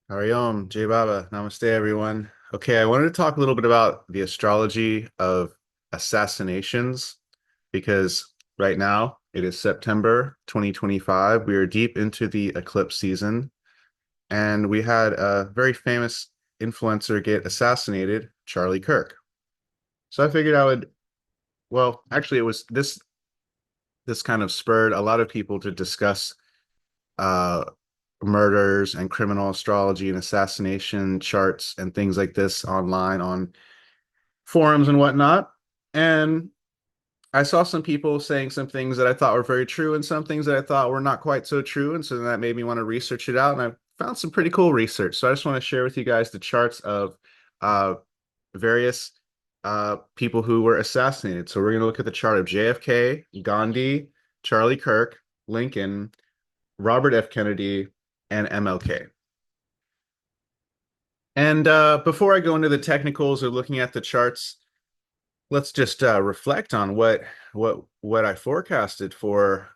Hariom, Jai Baba, Namaste, everyone. Okay, I wanted to talk a little bit about the astrology of assassinations because right now it is September 2025. We are deep into the eclipse season, and we had a very famous influencer get assassinated, Charlie Kirk. So I figured I would, well, actually, it was this kind of spurred a lot of people to discuss uh, murders and criminal astrology and assassination charts and things like this online on forums and whatnot. And I saw some people saying some things that I thought were very true and some things that I thought were not quite so true. And so that made me want to research it out. And I found some pretty cool research. So I just want to share with you guys the charts of uh, various people who were assassinated. So we're going to look at the chart of JFK, Gandhi, Charlie Kirk, Lincoln, Robert F. Kennedy, and MLK. And before I go into the technicals or looking at the charts, let's just reflect on what I forecasted for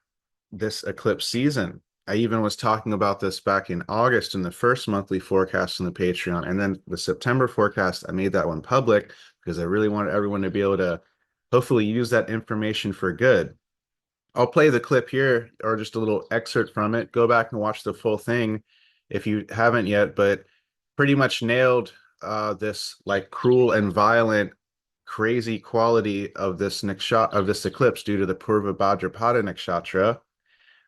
this eclipse season. I even was talking about this back in August in the first monthly forecast on the Patreon, and then the September forecast, I made that one public because I really wanted everyone to be able to hopefully use that information for good. I'll play the clip here or just a little excerpt from it. Go back and watch the full thing if you haven't yet, but pretty much nailed this like cruel and violent, crazy quality of this eclipse due to the Purva Bhadrapada nakshatra.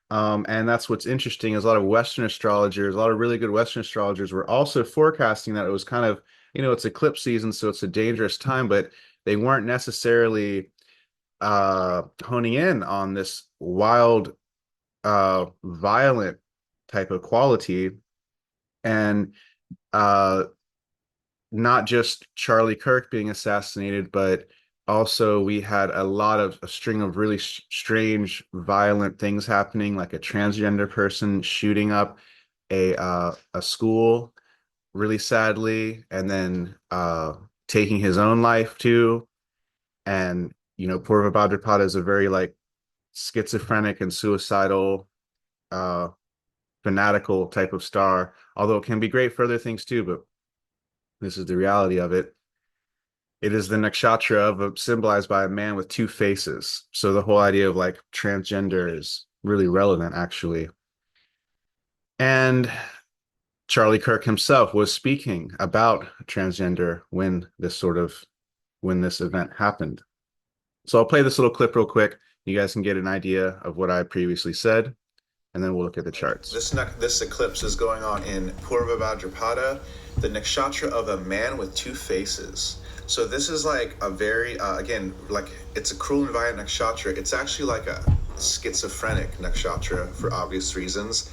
And that's what's interesting is a lot of Western astrologers, a lot of really good Western astrologers were also forecasting that it was kind of, it's eclipse season, so it's a dangerous time, but they weren't necessarily honing in on this wild, violent type of quality. And uh, not just Charlie Kirk being assassinated, but also we had a string of really strange, violent things happening, like a transgender person shooting up a school really sadly, and then taking his own life too. And Purva Bhadrapada is a very like schizophrenic and suicidal, uh, fanatical type of star. Although it can be great for other things too, but this is the reality of it. It is the nakshatra symbolized by a man with two faces. So the whole idea of like transgender is really relevant, actually. And Charlie Kirk himself was speaking about transgender when this event happened. So I'll play this little clip real quick. You guys can get an idea of what I previously said, and then we'll look at the charts. This eclipse is going on in Purva Bhadrapada, the nakshatra of a man with two faces. So this is like a very, again, like it's a cruel and violent nakshatra. It's actually like a schizophrenic nakshatra for obvious reasons.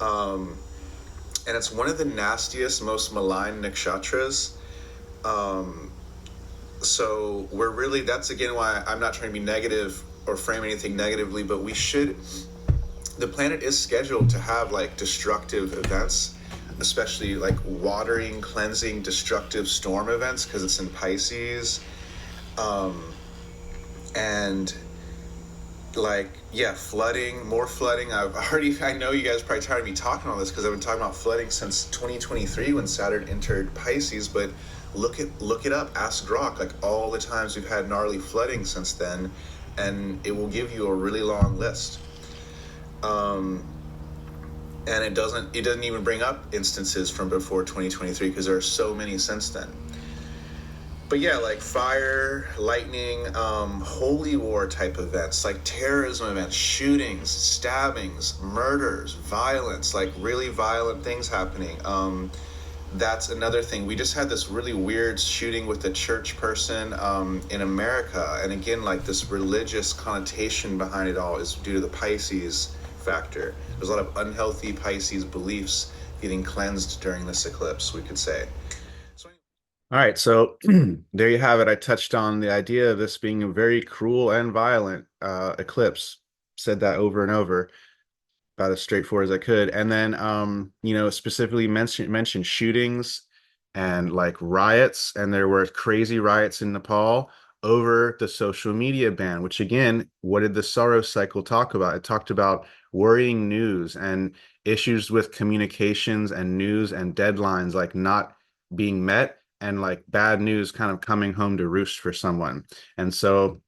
And it's one of the nastiest, most malign nakshatras. So that's again why I'm not trying to be negative or frame anything negatively, but the planet is scheduled to have like destructive events, especially like watering, cleansing, destructive storm events because it's in Pisces. And like, yeah, flooding, more flooding. I know you guys are probably tired of me talking on this because I've been talking about flooding since 2023 when Saturn entered Pisces, but look it up, ask Grok, like all the times we've had gnarly flooding since then, and it will give you a really long list. And it doesn't even bring up instances from before 2023 because there are so many since then. But yeah, like fire, lightning, holy war type events, like terrorism events, shootings, stabbings, murders, violence, like really violent things happening. That's another thing. We just had this really weird shooting with a church person in America. And again, like this religious connotation behind it all is due to the Pisces factor. There's a lot of unhealthy Pisces beliefs getting cleansed during this eclipse, we could say. All right, so there you have it. I touched on the idea of this being a very cruel and violent eclipse. Said that over and over, about as straightforward as I could. And then, specifically mentioned shootings and like riots, and there were crazy riots in Nepal. over the social media ban, which again, what did the sorrow cycle talk about? It talked about worrying news and issues with communications and news and deadlines like not being met and like bad news kind of coming home to roost for someone. And so,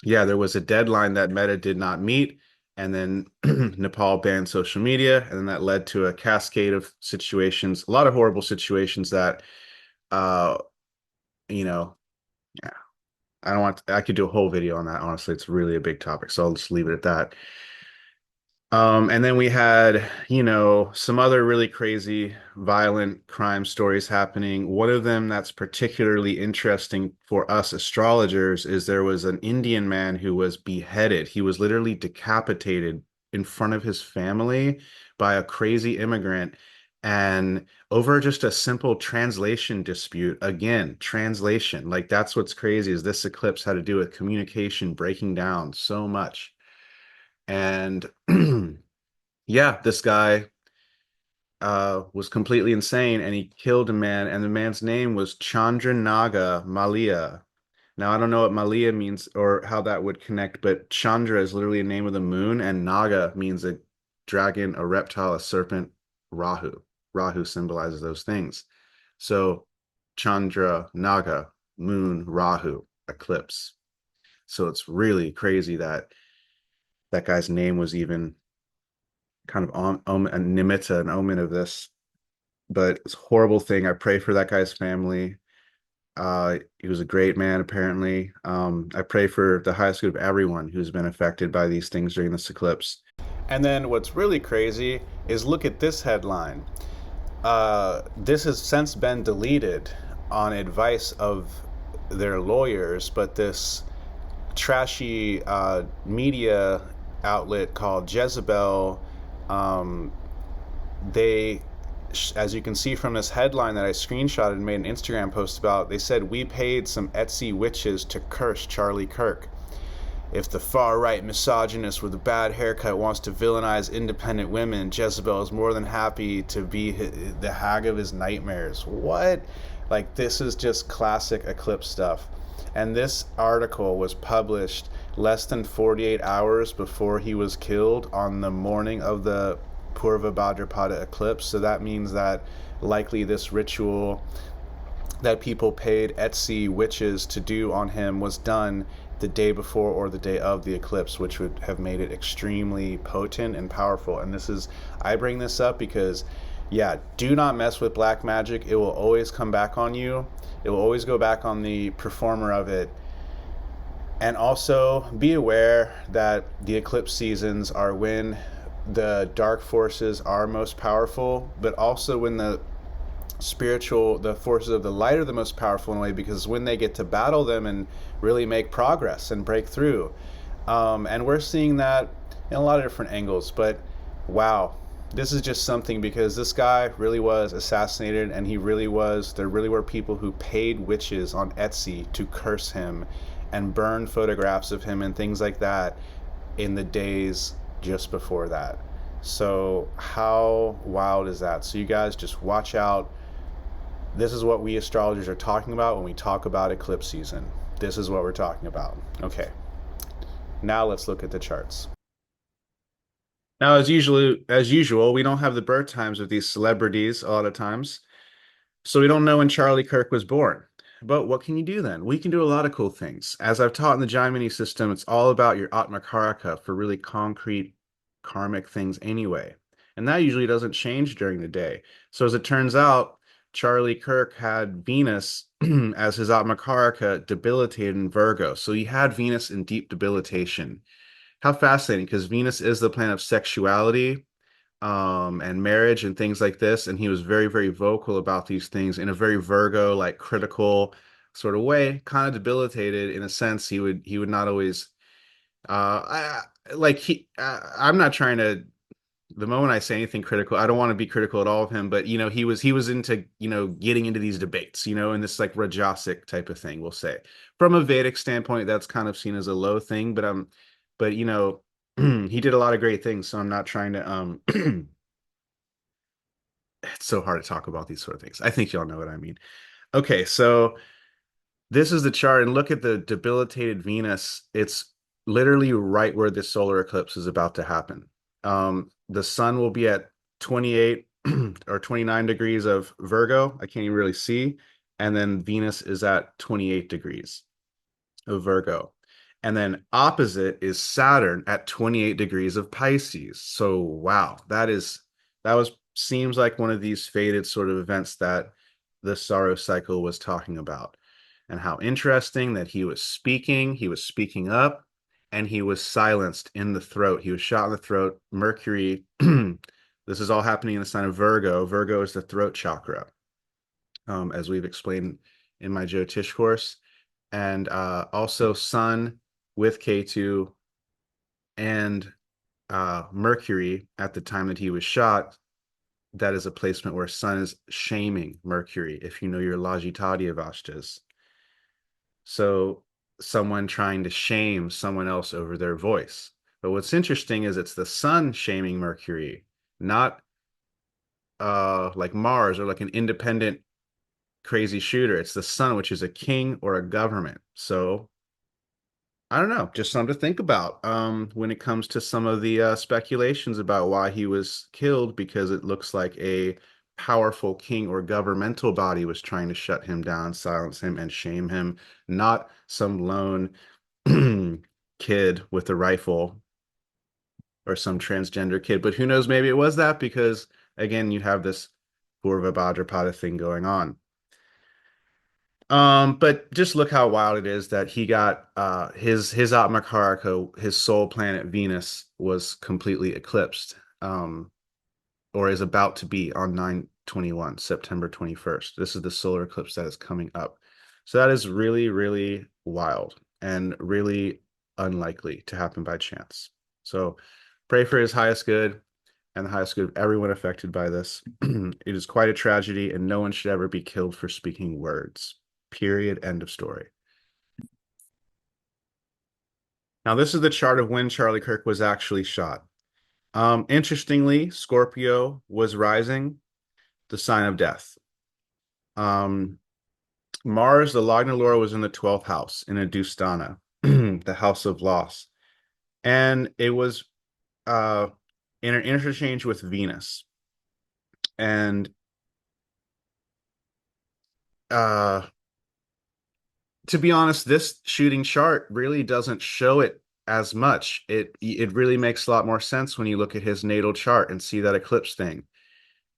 yeah, there was a deadline that Meta did not meet. And then Nepal banned social media. And then that led to a cascade of situations, a lot of horrible situations that, uh, you know, yeah, I don't want, I could do a whole video on that. Honestly, it's really a big topic. So I'll just leave it at that. And then we had, some other really crazy, violent crime stories happening. One of them that's particularly interesting for us astrologers is there was an Indian man who was beheaded. He was literally decapitated in front of his family by a crazy immigrant. And over just a simple translation dispute, again, translation, like that's what's crazy is this eclipse had to do with communication breaking down so much. And yeah, this guy was completely insane and he killed a man, and the man's name was Chandranaga Malia. Now, I don't know what Malia means or how that would connect, but Chandra is literally a name of the moon, and Naga means a dragon, a reptile, a serpent, Rahu. Rahu symbolizes those things. So, Chandra, Naga, moon, Rahu, eclipse. So it's really crazy that that guy's name was even kind of a nimitta, an omen of this. But it's a horrible thing. I pray for that guy's family. He was a great man, apparently. I pray for the highest good of everyone who's been affected by these things during this eclipse. And then what's really crazy is look at this headline. This has since been deleted on advice of their lawyers, but this trashy media outlet called Jezebel, um, they, as you can see from this headline that I screenshotted and made an Instagram post about, they said, "We paid some Etsy witches to curse Charlie Kirk. If the far-right misogynist with a bad haircut wants to villainize independent women, Jezebel is more than happy to be the hag of his nightmares." What? Like, this is just classic Eclipse stuff. And this article was published less than 48 hours before he was killed on the morning of the Purva Bhadrapada eclipse. So that means that likely this ritual that people paid Etsy witches to do on him was done the day before or the day of the eclipse, which would have made it extremely potent and powerful. And this is, I bring this up because, yeah, do not mess with black magic. It will always come back on you. It will always go back on the performer of it. And also be aware that the eclipse seasons are when the dark forces are most powerful, but also when the forces of the light are the most powerful in a way, because when they get to battle them and really make progress and break through. And we're seeing that in a lot of different angles, but wow, this is just something, because this guy really was assassinated, and there really were people who paid witches on Etsy to curse him and burn photographs of him and things like that in the days just before that. So how wild is that? So you guys just watch out. This is what we astrologers are talking about when we talk about eclipse season. This is what we're talking about. Okay. Now let's look at the charts. Now, as usual, we don't have the birth times of these celebrities a lot of times. So we don't know when Charlie Kirk was born. But what can you do then? We can do a lot of cool things. As I've taught in the Jaimini system, it's all about your Atmakaraka for really concrete karmic things anyway. And that usually doesn't change during the day. So as it turns out, Charlie Kirk had Venus as his Atmakaraka debilitated in Virgo. So he had Venus in deep debilitation. How fascinating, because Venus is the planet of sexuality, and marriage and things like this. And he was very, very vocal about these things in a very Virgo, like critical sort of way, kind of debilitated in a sense. He would not always, I'm not trying to, the moment I say anything critical, I don't want to be critical at all of him, but he was into, getting into these debates, and this like Rajasic type of thing, we'll say. From a Vedic standpoint, that's kind of seen as a low thing, but he did a lot of great things, so I'm not trying to it's so hard to talk about these sort of things. I think y'all know what I mean. Okay, so This is the chart, and look at the debilitated Venus. It's literally right where the solar eclipse is about to happen. The sun will be at 28 or 29 degrees of Virgo. I can't even really see. And then Venus is at 28 degrees of Virgo. And then opposite is Saturn at 28 degrees of Pisces. So wow, that was seems like one of these fated sort of events that the sorrow cycle was talking about. And how interesting that he was speaking up, and he was silenced in the throat. He was shot in the throat. Mercury, this is all happening in the sign of Virgo. Virgo is the throat chakra, as we've explained in my jyotish course. And also Sun with K2 and Mercury at the time that he was shot. That is a placement where Sun is shaming Mercury, if you know your Lajitadi Avastas. So someone trying to shame someone else over their voice. But what's interesting is it's the Sun shaming Mercury, not like Mars or like an independent crazy shooter. It's the Sun, which is a king or a government. So I don't know, just something to think about when it comes to some of the speculations about why he was killed, because it looks like a powerful king or governmental body was trying to shut him down, silence him, and shame him, not some lone kid with a rifle or some transgender kid. But who knows, maybe it was that, because again, you have this Purva Bhadrapada thing going on. But just look how wild it is that he got his Atmakaraka, his soul planet Venus, was completely eclipsed, or is about to be on 9/21, September 21st. This is the solar eclipse that is coming up. So that is really, really wild and really unlikely to happen by chance. So pray for his highest good and the highest good of everyone affected by this. It is quite a tragedy, and no one should ever be killed for speaking words. Period. End of story. Now, this is the chart of when Charlie Kirk was actually shot. Interestingly, Scorpio was rising, the sign of death. Um, Mars, the Lagna Lora, was in the 12th house in Adusthana, the house of loss. And it was uh, in an interchange with Venus. And uh, to be honest, this shooting chart really doesn't show it as much. It really makes a lot more sense when you look at his natal chart and see that eclipse thing.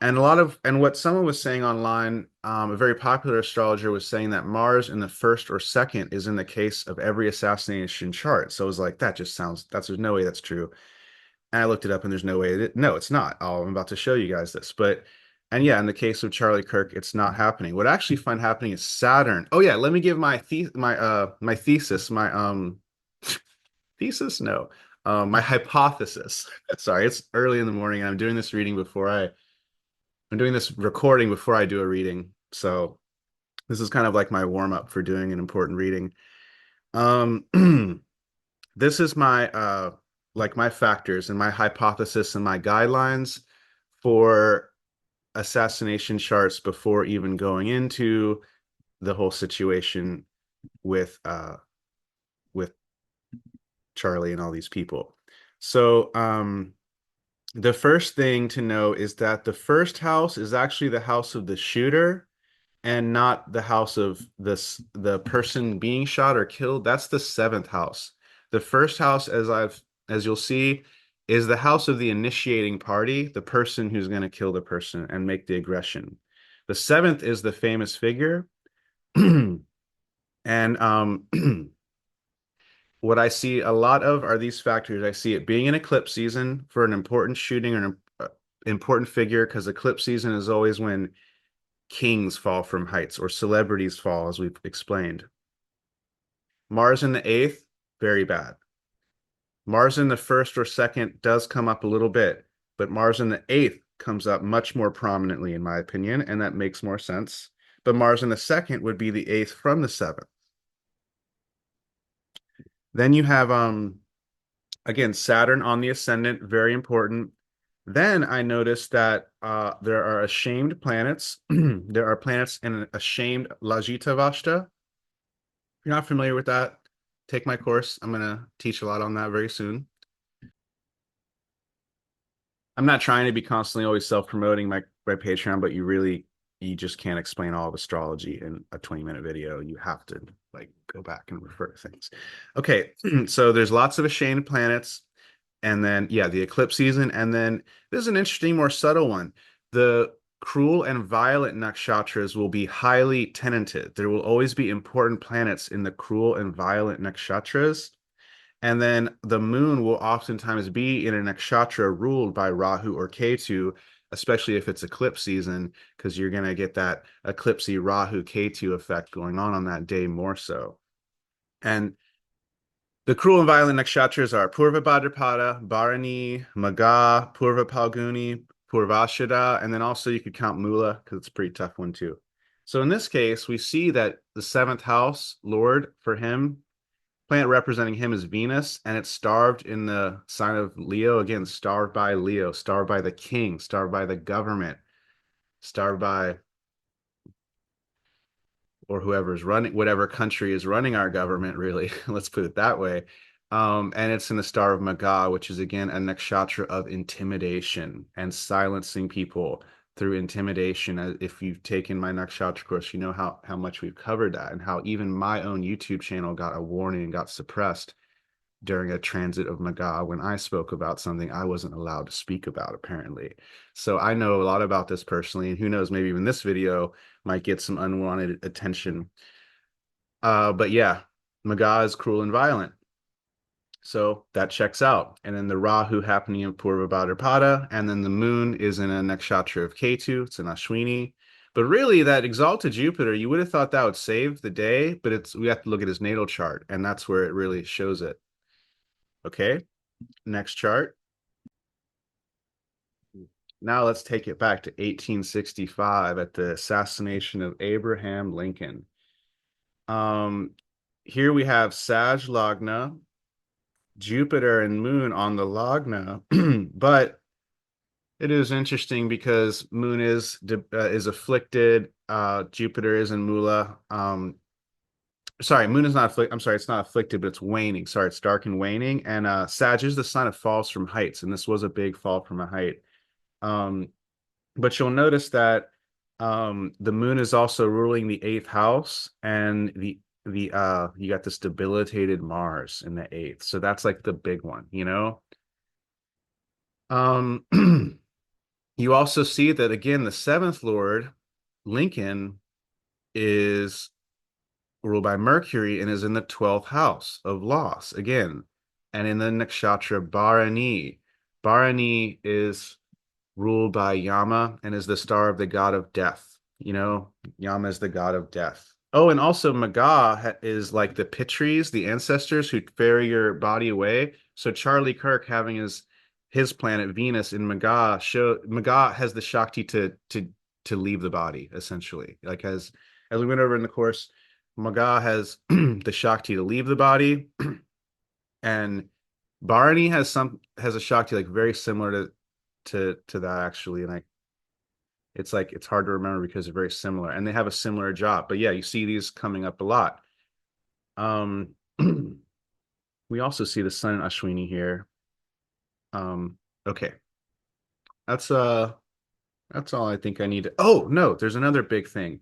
And what someone was saying online, a very popular astrologer was saying that Mars in the first or second is in the case of every assassination chart. So it was like, that just sounds, there's no way that's true. And I looked it up, and there's no way no, it's not. Oh, I'm about to show you guys this. And yeah, in the case of Charlie Kirk, it's not happening. What I actually find happening is Saturn. Oh yeah, let me give my thesis, my thesis, no, my hypothesis. Sorry, it's early in the morning, and I'm doing this recording before I do a reading. So this is kind of like my warm up for doing an important reading. Um, this is my like my factors and my hypothesis and my guidelines for assassination charts before even going into the whole situation with with Charlie and all these people. So the first thing to know is that the first house is actually the house of the shooter and not the house of the person being shot or killed. That's the seventh house. The first house, as you'll see, is the house of the initiating party, the person who's going to kill the person and make the aggression. The seventh is the famous figure. And what I see a lot of are these factors. I see it being an eclipse season for an important shooting or an important figure, because eclipse season is always when kings fall from heights or celebrities fall, as we've explained. Mars in the eighth, very bad. Mars in the first or second does come up a little bit, but Mars in the eighth comes up much more prominently, in my opinion, and that makes more sense. But Mars in the second would be the eighth from the seventh. Then you have again Saturn on the ascendant, very important. Then I noticed that there are ashamed planets. There are planets in a shamed Lajita Vashta. If you're not familiar with that, take my course. I'm gonna teach a lot on that very soon. I'm not trying to be constantly always self-promoting my Patreon, but you just can't explain all of astrology in a 20-minute video. You have to like go back and refer to things. Okay, so there's lots of ashamed planets, and then yeah, the eclipse season, and then this is an interesting, more subtle one. The cruel and violent nakshatras will be highly tenanted. There will always be important planets in the cruel and violent nakshatras. And then the moon will oftentimes be in a nakshatra ruled by Rahu or Ketu, especially if it's eclipse season, because you're going to get that eclipsey Rahu Ketu effect going on that day more so. And the cruel and violent nakshatras are Purva Bhadrapada, Bharani, Magha, Purva Palguni, Purvashada, and then also you could count Mula because it's a pretty tough one too. So in this case, we see that the seventh house lord for him, planet representing him, is Venus, and it's starved in the sign of Leo. Again, starved by Leo, starved by the king, starved by the government, starved by or whoever's running, whatever country is running our government, really. Let's put it that way. And it's in the star of Magha, which is again a nakshatra of intimidation and silencing people through intimidation. If you've taken my nakshatra course, you know how much we've covered that and how even my own YouTube channel got a warning and got suppressed during a transit of Magha when I spoke about something I wasn't allowed to speak about, apparently. So I know a lot about this personally, and who knows, maybe even this video might get some unwanted attention. But yeah, Magha is cruel and violent. So that checks out. And then the Rahu happening in Purva Bhadrapada, and then the moon is in a nakshatra of Ketu, it's an Ashwini. But really, that exalted Jupiter, you would have thought that would save the day, but we have to look at his natal chart, and that's where it really shows it. Okay, next chart. Now let's take it back to 1865 at the assassination of Abraham Lincoln. Um, Here we have Sag Lagna, Jupiter and Moon on the Lagna, but it is interesting because Moon is afflicted. Jupiter is in Mula. Sorry, Moon is not afflicted. I'm sorry, it's not afflicted, but it's waning. Sorry, it's dark and waning. And Sag is the sign of falls from heights, and this was a big fall from a height. Um, but you'll notice that the moon is also ruling the eighth house, and the you got this debilitated Mars in the eighth. So that's like the big one, you know? Um you also see that again, the seventh lord, Lincoln, is ruled by Mercury and is in the 12th house of loss again, and in the nakshatra Bharani. Bharani is ruled by Yama and is the star of the god of death. You know, Yama is the god of death. Oh, and also Magha is like the Pitris, the ancestors who ferry your body away. So Charlie Kirk having his planet Venus in Magha has the Shakti to leave the body, essentially. Like as we went over in the course, Magha has the Shakti to leave the body, and Bharani has a Shakti like very similar to that actually, and it's like it's hard to remember because they're very similar and they have a similar job. But yeah, you see these coming up a lot. Um, we also see the sun in Ashwini here. Okay, that's that's all I think I need to. Oh no, there's another big thing.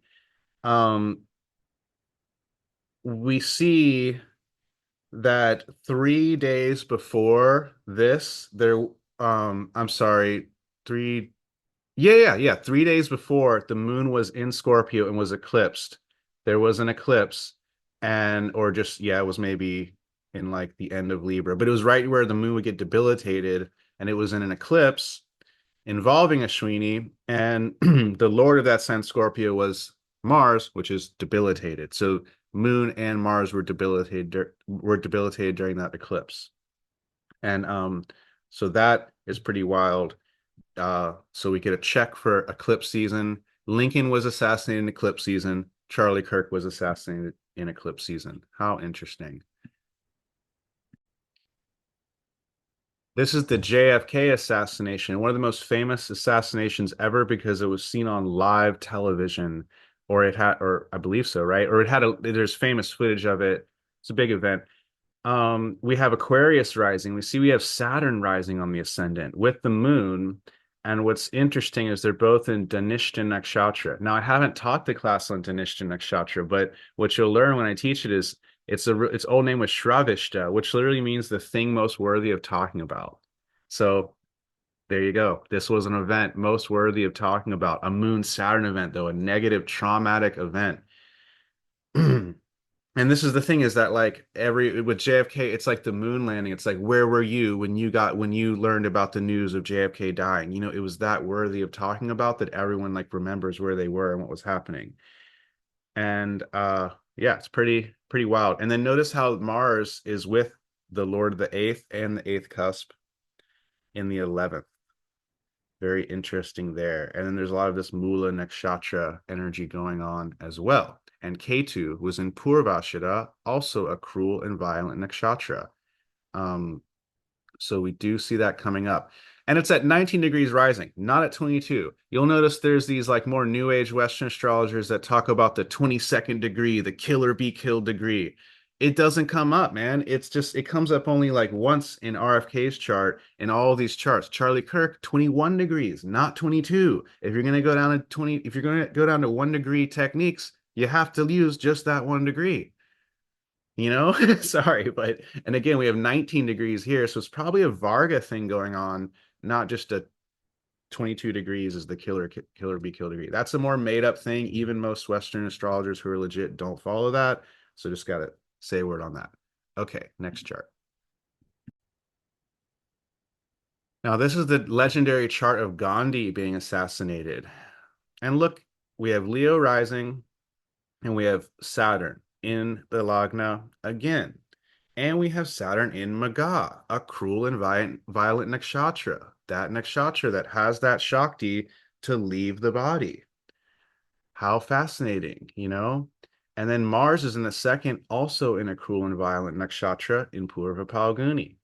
Um, we see that 3 days before this, I'm sorry, three. Yeah. 3 days before the moon was in Scorpio and was eclipsed, there was an eclipse, or just, yeah, it was maybe in like the end of Libra, but it was right where the moon would get debilitated, and it was in an eclipse involving Ashwini, and the lord of that sign, Scorpio, was Mars, which is debilitated. So moon and Mars were debilitated during that eclipse. And so that is pretty wild. So we get a check for eclipse season. Lincoln was assassinated in eclipse season. Charlie Kirk was assassinated in eclipse season. How interesting. This is the JFK assassination, one of the most famous assassinations ever because it was seen on live television. or it had, or I believe so, right? Or it had there's famous footage of it. It's a big event. We have Aquarius rising. We have Saturn rising on the ascendant with the moon. And what's interesting is they're both in Dhanishta Nakshatra. Now, I haven't taught the class on Dhanishta Nakshatra, but what you'll learn when I teach it is its old name was Shravishta, which literally means the thing most worthy of talking about. So there you go. This was an event most worthy of talking about, a moon Saturn event, though, a negative traumatic event. And this is the thing is that like every with JFK, it's like the moon landing. It's like, where were you when you learned about the news of JFK dying? You know, it was that worthy of talking about that everyone like remembers where they were and what was happening. And yeah, it's pretty wild. And then notice how Mars is with the Lord of the Eighth and the eighth cusp in the 11th. Very interesting there. And then there's a lot of this Mula Nakshatra energy going on as well. And Ketu was in Purvashada, also a cruel and violent nakshatra. Um, so we do see that coming up. And it's at 19 degrees rising, not at 22. You'll notice there's these like more new age Western astrologers that talk about the 22nd degree, the kill or be killed degree. It doesn't come up, man. It's just, it comes up only like once in RFK's chart in all these charts. Charlie Kirk, 21 degrees, not 22. If you're going to go down to 20, if you're going to go down to 1 degree techniques, you have to use just that 1 degree. You know, sorry, but and again, we have 19 degrees here, so it's probably a Varga thing going on, not just a 22 degrees is the killer be kill degree. That's a more made up thing. Even most Western astrologers who are legit don't follow that. So just gotta say a word on that. Okay, next chart. Now, this is the legendary chart of Gandhi being assassinated. And look, we have Leo rising and we have Saturn in the Lagna again. And we have Saturn in Maga, a cruel and violent nakshatra, that nakshatra that has that Shakti to leave the body. How fascinating, you know? And then Mars is in the second, also in a cruel and violent nakshatra in Purva Palguni.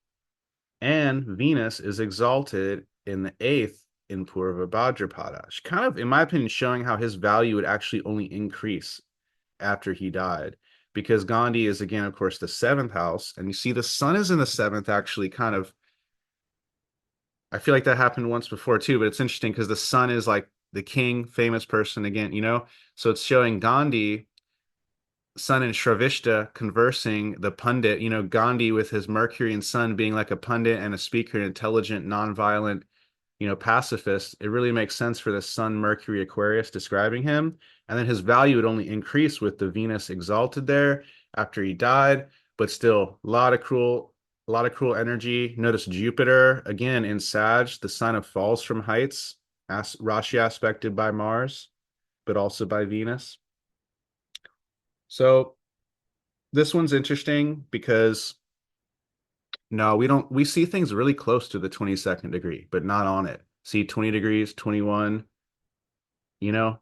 And Venus is exalted in the eighth in Purva Bhadrapada. Kind of, in my opinion, showing how his value would actually only increase after he died, because Gandhi is again, of course, the seventh house, and you see the sun is in the seventh. Actually, kind of, I feel like that happened once before too, but it's interesting because the sun is like the king, famous person again, you know. So it's showing Gandhi, sun and Shravishta conversing, the pundit, you know, Gandhi with his Mercury and sun being like a pundit and a speaker, an intelligent, nonviolent, you know, pacifist. It really makes sense for the Sun, Mercury, Aquarius describing him. And then his value would only increase with the Venus exalted there after he died. But still, a lot of cruel energy. Notice Jupiter again in Sag, the sign of falls from heights, Rashi aspected by Mars, but also by Venus. So this one's interesting because no, we see things really close to the 22nd degree, but not on it. See 20 degrees, 21, you know?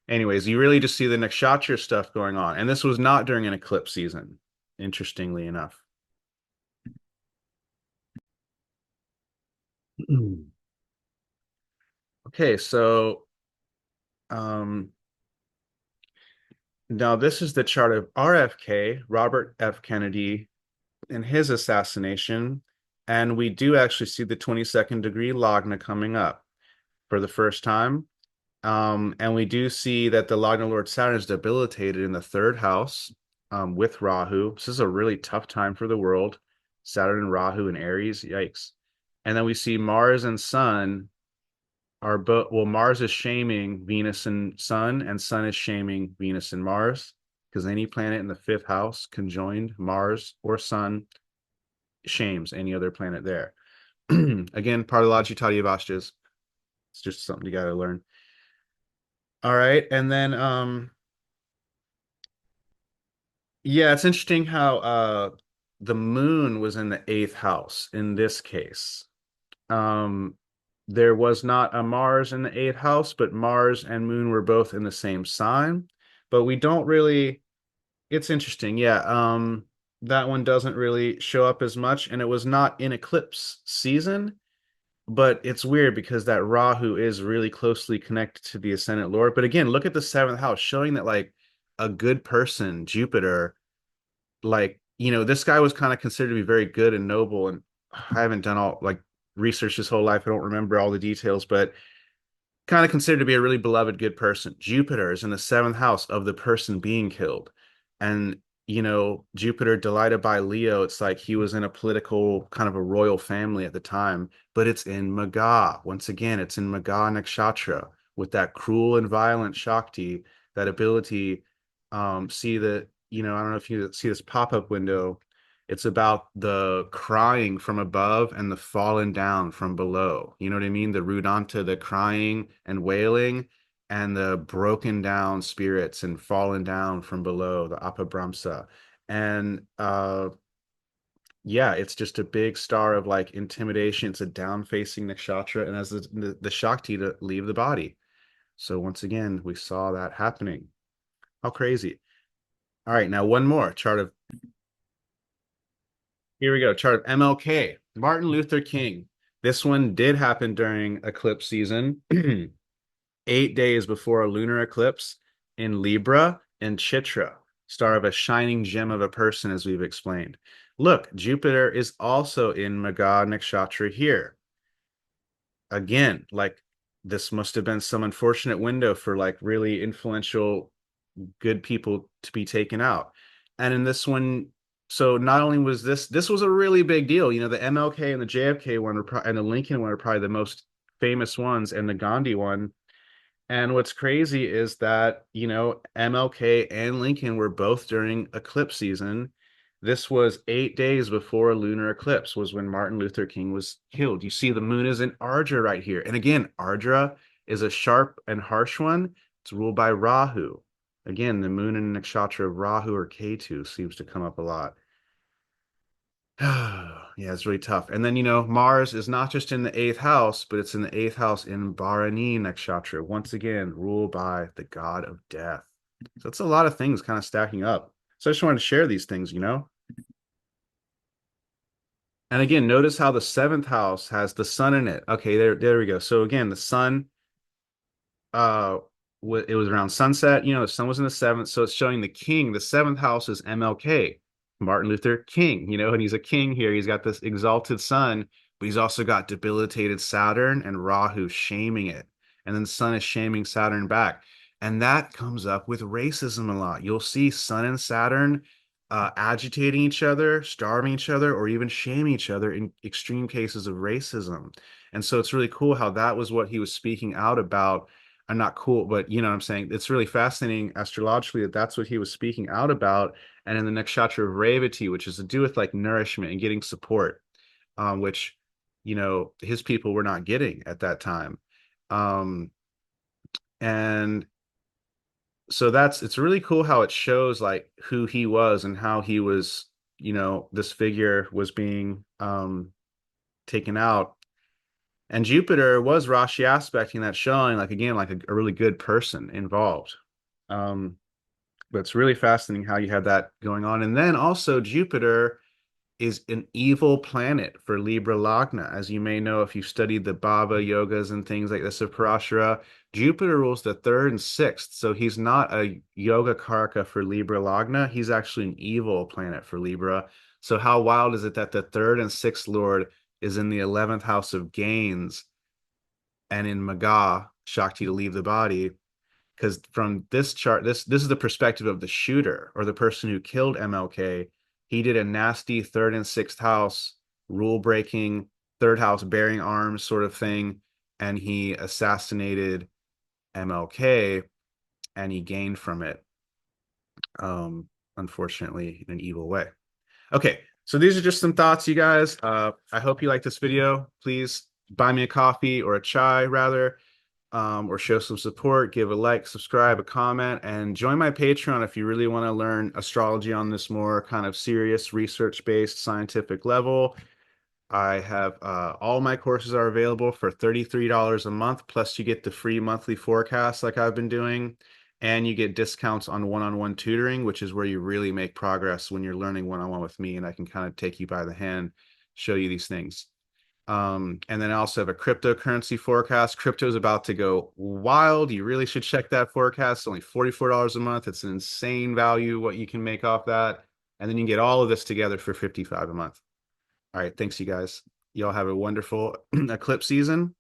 Anyways, you really just see the nakshatra stuff going on. And this was not during an eclipse season, interestingly enough. Okay, so um now this is the chart of RFK, Robert F. Kennedy, and his assassination. And we do actually see the 22nd degree Lagna coming up for the first time. And we do see that the Lagna Lord Saturn is debilitated in the third house with Rahu. This is a really tough time for the world. Saturn and Rahu and Aries, yikes. And then we see Mars and Sun are both, well, Mars is shaming Venus and Sun is shaming Venus and Mars, because any planet in the fifth house conjoined Mars or Sun shames any other planet there. Again, part of the Logitati Vastas. It's just something you got to learn. All right, and then yeah, it's interesting how the moon was in the eighth house in this case. Um there was not a Mars in the eighth house, but Mars and moon were both in the same sign. But we don't really, it's interesting. Yeah, that one doesn't really show up as much, and it was not in eclipse season, but it's weird because that Rahu is really closely connected to the ascendant Lord. But again, look at the seventh house, showing that like a good person, Jupiter, like, this guy was kind of considered to be very good and noble. And I haven't done all like research his whole life. I don't remember all the details, but kind of considered to be a really beloved, good person. Jupiter is in the seventh house of the person being killed. And, Jupiter delighted by Leo, it's like he was in a political kind of a royal family at the time, but it's in Maga. Once again, it's in Maga Nakshatra with that cruel and violent Shakti, that ability. See the, I don't know if you see this pop-up window. It's about the crying from above and the falling down from below. You know what I mean? The Rudanta, the crying and wailing, and the broken down spirits and falling down from below, the Apabramsa. And yeah, it's just a big star of like intimidation. It's a down facing nakshatra and has the Shakti to leave the body. So once again, we saw that happening. How crazy. All right, now one more chart of Here we go. Chart of MLK, Martin Luther King. This one did happen during eclipse season, 8 days before a lunar eclipse in Libra and Chitra, star of a shining gem of a person, as we've explained. Look, Jupiter is also in Maga Nakshatra here. Again, like this must have been some unfortunate window for like really influential good people to be taken out. And in this one, so not only was this was a really big deal. The MLK and the JFK one and the Lincoln one are probably the most famous ones, and the Gandhi one. And what's crazy is that, MLK and Lincoln were both during eclipse season. This was 8 days before a lunar eclipse was when Martin Luther King was killed. You see the moon is in Ardra right here. And again, Ardra is a sharp and harsh one. It's ruled by Rahu. Again, the moon in the nakshatra of Rahu or Ketu seems to come up a lot. Yeah, it's really tough. And then, Mars is not just in the eighth house, but it's in the eighth house in Bharani Nakshatra, once again, ruled by the god of death. So it's a lot of things kind of stacking up. So I just wanted to share these things. And again, notice how the seventh house has the sun in it. Okay, there we go. So again, the sun uh it was around sunset, the sun was in the seventh, so it's showing the king. The seventh house is MLK, Martin Luther King, and he's a king here. He's got this exalted sun, but he's also got debilitated Saturn and Rahu shaming it, and then sun is shaming Saturn back. And that comes up with racism a lot. You'll see sun and Saturn agitating each other, starving each other, or even shaming each other in extreme cases of racism. And so it's really cool how that was what he was speaking out about. I'm not cool, but you know what I'm saying? It's really fascinating astrologically that that's what he was speaking out about. And in the nakshatra of Revati, which is to do with like nourishment and getting support, which, his people were not getting at that time. Um, and so it's really cool how it shows like who he was and how he was, this figure was being taken out. And Jupiter was Rashi aspecting that, showing like again like a really good person involved. Um, but it's really fascinating how you have that going on. And then also Jupiter is an evil planet for Libra Lagna. As you may know, if you've studied the Bhava yogas and things like this of Parashara, Jupiter rules the third and sixth. So he's not a yoga karaka for Libra Lagna. He's actually an evil planet for Libra. So how wild is it that the third and sixth Lord is in the 11th house of gains and in Maga, Shakti to leave the body? Because from this chart, this is the perspective of the shooter or the person who killed MLK. He did a nasty third and sixth house rule breaking, third house bearing arms sort of thing, and he assassinated MLK, and he gained from it, unfortunately, in an evil way. Okay, so these are just some thoughts, you guys. I hope you like this video. Please buy me a coffee or a chai, rather, or show some support. Give a like, subscribe, a comment, and join my Patreon if you really want to learn astrology on this more kind of serious, research-based, scientific level. I have all my courses are available for $33 a month, plus you get the free monthly forecast like I've been doing, and you get discounts on one-on-one tutoring, which is where you really make progress when you're learning one-on-one with me, and I can kind of take you by the hand, show you these things. And then I also have a cryptocurrency forecast. Crypto is about to go wild. You really should check that forecast. It's only $44 a month. It's an insane value what you can make off that. And then you can get all of this together for 55 a month. All right, thanks you guys. Y'all have a wonderful eclipse season.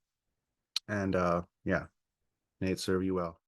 And yeah, may it serve you well.